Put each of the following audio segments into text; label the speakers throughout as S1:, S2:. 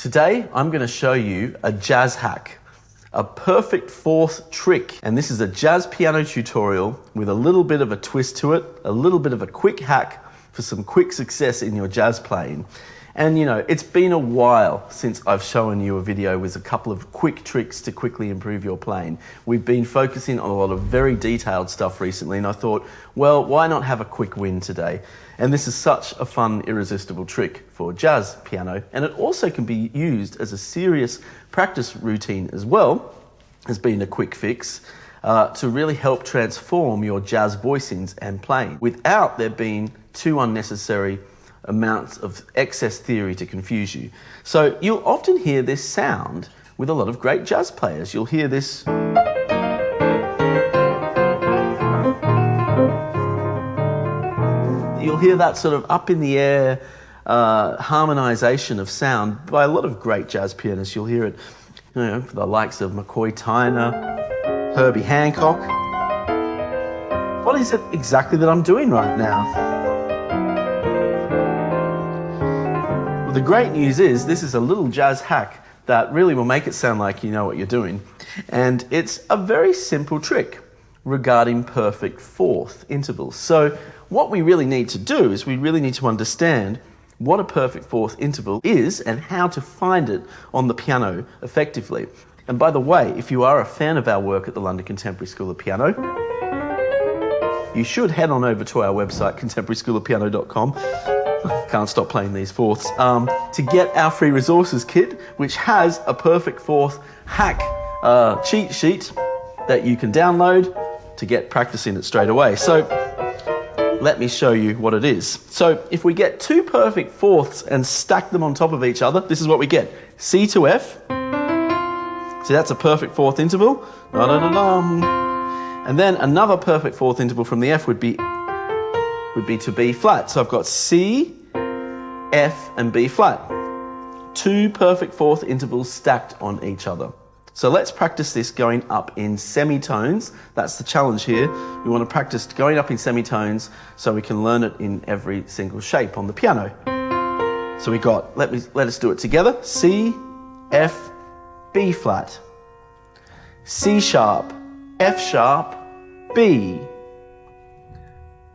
S1: Today, I'm going to show you a jazz hack, a perfect fourth trick. And this is a jazz piano tutorial with a little bit of a twist to it, a little bit of a quick hack for some quick success in your jazz playing. And you know, it's been a while since I've shown you a video with a couple of quick tricks to quickly improve your playing. We've been focusing on a lot of very detailed stuff recently, and I thought, well, why not have a quick win today? And this is such a fun, irresistible trick for jazz piano, and it also can be used as a serious practice routine as well as being a quick fix to really help transform your jazz voicings and playing without there being too unnecessary amounts of excess theory to confuse you. So you'll often hear this sound with a lot of great jazz players. You'll hear this. You'll hear that sort of up in the air harmonization of sound by a lot of great jazz pianists. You'll hear it, you know, the likes of McCoy Tyner, Herbie Hancock. What is it exactly that I'm doing right now? The great news is this is a little jazz hack that really will make it sound like you know what you're doing. And it's a very simple trick regarding perfect fourth intervals. So what we really need to do is we really need to understand what a perfect fourth interval is and how to find it on the piano effectively. And by the way, if you are a fan of our work at the London Contemporary School of Piano, you should head on over to our website, contemporaryschoolofpiano.com. Can't stop playing these fourths, to get our free resources kit, which has a perfect fourth hack cheat sheet that you can download to get practicing it straight away. So let me show you what it is. So if we get two perfect fourths and stack them on top of each other, this is what we get. C to F. So that's a perfect fourth interval. And then another perfect fourth interval from the F would be to B flat. So I've got C, F, and B flat. Two perfect fourth intervals stacked on each other. So let's practice this going up in semitones. That's the challenge here. We want to practice going up in semitones so we can learn it in every single shape on the piano. So we got, let us do it together. C, F, B flat. C sharp, F sharp, B.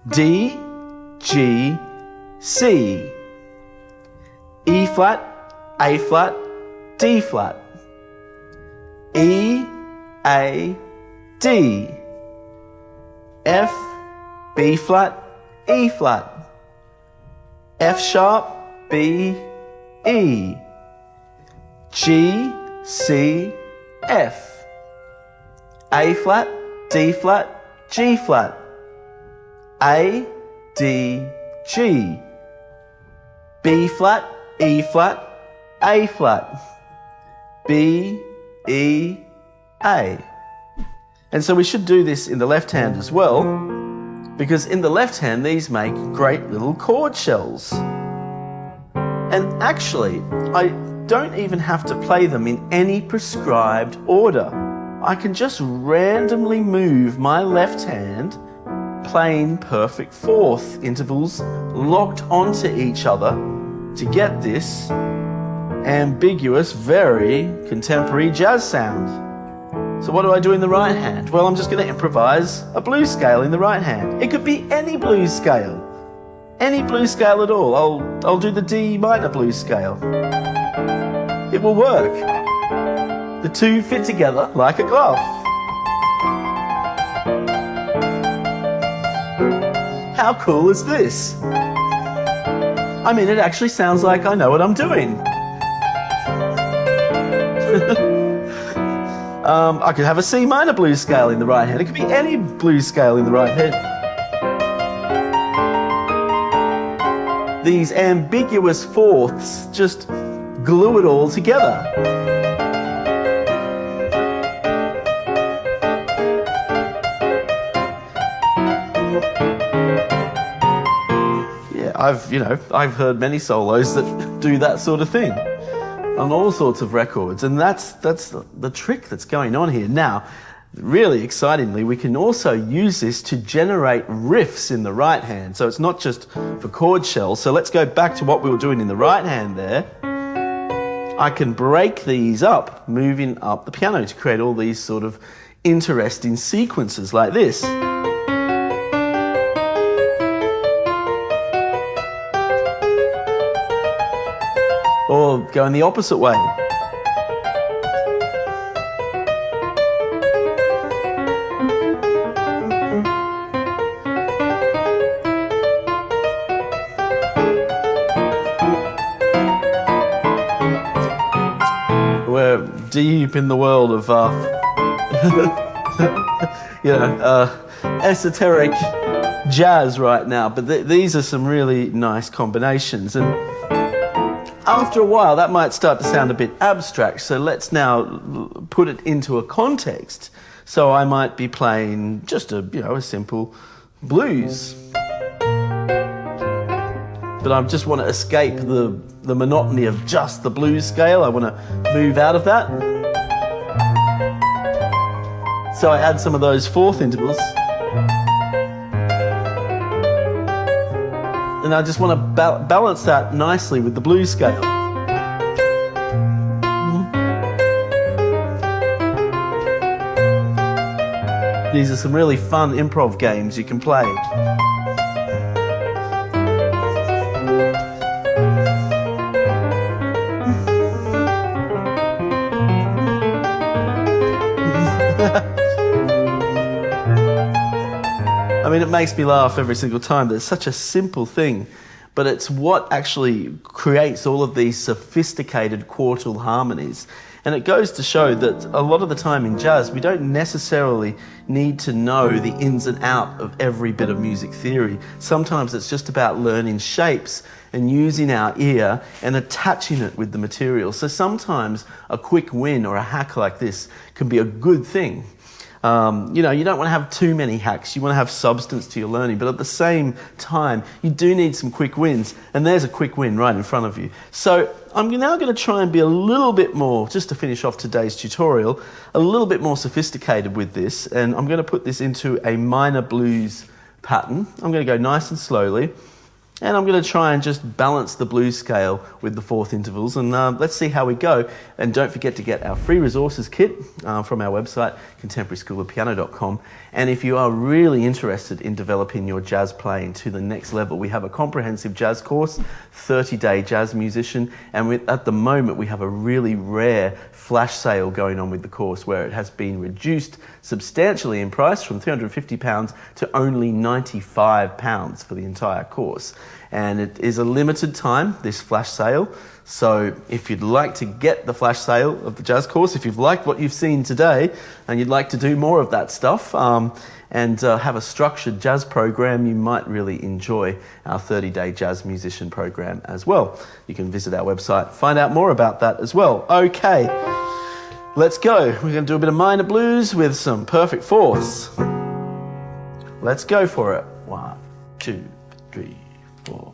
S1: D, G, C. E flat, A flat, D flat. E, A, D. F, B flat, E flat. F sharp, B, E. G, C, F. A flat, D flat, G flat. A, D, G. B flat, E flat, A flat. B, E, A. And so we should do this in the left hand as well, because in the left hand these make great little chord shells. And actually, I don't even have to play them in any prescribed order. I can just randomly move my left hand playing perfect fourth intervals locked onto each other to get this ambiguous, very contemporary jazz sound. So what do I do in the right hand? Well, I'm just going to improvise a blues scale in the right hand. It could be any blues scale. Any blues scale at all. I'll do the D minor blues scale. It will work. The two fit together like a glove. How cool is this? I mean, it actually sounds like I know what I'm doing. I could have a C minor blues scale in the right hand. It could be any blues scale in the right hand. These ambiguous fourths just glue it all together. I've heard many solos that do that sort of thing on all sorts of records, and that's the trick that's going on here. Now, really excitingly, we can also use this to generate riffs in the right hand. So it's not just for chord shells. So let's go back to what we were doing in the right hand there. I can break these up, moving up the piano to create all these sort of interesting sequences like this. Or going the opposite way. We're deep in the world of esoteric jazz right now, but these are some really nice combinations, and after a while that might start to sound a bit abstract, so let's now put it into a context. So I might be playing just a simple blues, but I just want to escape the monotony of just the blues scale. I want to move out of that. So I add some of those fourth intervals. And I just want to balance that nicely with the blues scale. These are some really fun improv games you can play. I mean, it makes me laugh every single time. There's such a simple thing, but it's what actually creates all of these sophisticated quartal harmonies. And it goes to show that a lot of the time in jazz, we don't necessarily need to know the ins and out of every bit of music theory. Sometimes it's just about learning shapes and using our ear and attaching it with the material. So sometimes a quick win or a hack like this can be a good thing. You don't want to have too many hacks. You want to have substance to your learning, but at the same time, you do need some quick wins, and there's a quick win right in front of you. So I'm now going to try and be a little bit more, just to finish off today's tutorial, a little bit more sophisticated with this, and I'm going to put this into a minor blues pattern. I'm going to go nice and slowly, and I'm going to try and just balance the blues scale with the fourth intervals, and let's see how we go. And don't forget to get our free resources kit from our website, contemporaryschoolofpiano.com. And if you are really interested in developing your jazz playing to the next level, we have a comprehensive jazz course, 30-day jazz musician, and at the moment we have a really rare flash sale going on with the course where it has been reduced substantially in price from £350 to only £95 for the entire course. And it is a limited time, this flash sale. So if you'd like to get the flash sale of the jazz course, if you've liked what you've seen today and you'd like to do more of that stuff and have a structured jazz program, you might really enjoy our 30-day jazz musician program as well. You can visit our website, find out more about that as well. Okay, let's go. We're going to do a bit of minor blues with some perfect fourths. Let's go for it. 1, 2, 3, 4.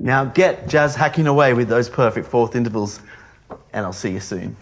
S1: Now get jazz hacking away with those perfect fourth intervals, and I'll see you soon.